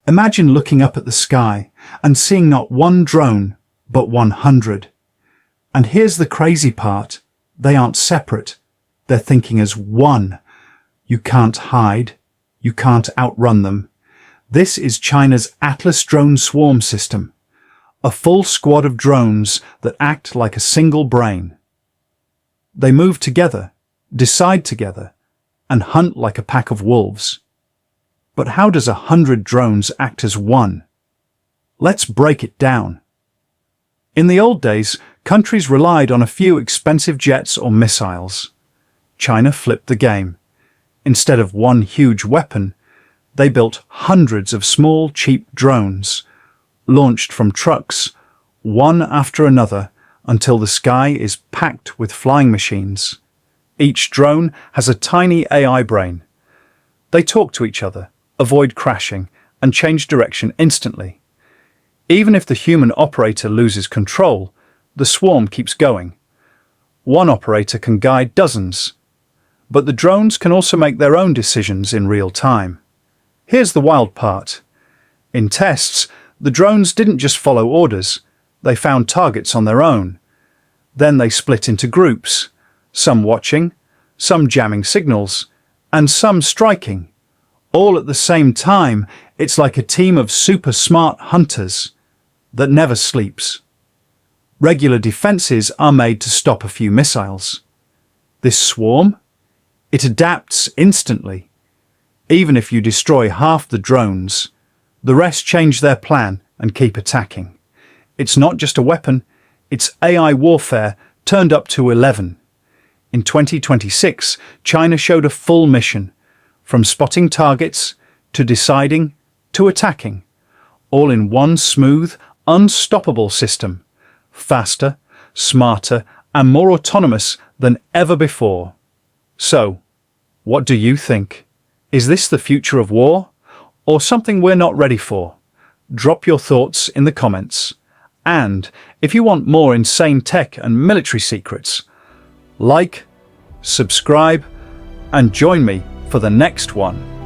Imagine looking up at the sky and seeing not one drone, but 100. And here's the crazy part. They aren't separate. They're thinking as one. You can't hide. You can't outrun them. This is China's Atlas drone swarm system. A full squad of drones that act like a single brain. They move together, decide together, and hunt like a pack of wolves. But how does 100 drones act as one? Let's break it down. In the old days, countries relied on a few expensive jets or missiles. China flipped the game. Instead of one huge weapon, they built hundreds of small, cheap drones, launched from trucks, one after another, until the sky is packed with flying machines. Each drone has a tiny AI brain. They talk to each other, avoid crashing, and change direction instantly. Even if the human operator loses control, the swarm keeps going. One operator can guide dozens, but the drones can also make their own decisions in real time. Here's the wild part. In tests, the drones didn't just follow orders, they found targets on their own. Then they split into groups, some watching, some jamming signals, and some striking. All at the same time. It's like a team of super smart hunters that never sleeps. Regular defenses are made to stop a few missiles. This swarm? It adapts instantly. Even if you destroy half the drones, the rest change their plan and keep attacking. It's not just a weapon, it's AI warfare turned up to 11. In 2026, China showed a full mission, from spotting targets, to deciding, to attacking, all in one smooth, unstoppable system, faster, smarter, and more autonomous than ever before. So, what do you think? Is this the future of war, or something we're not ready for? Drop your thoughts in the comments. And if you want more insane tech and military secrets, like, subscribe, and join me for the next one.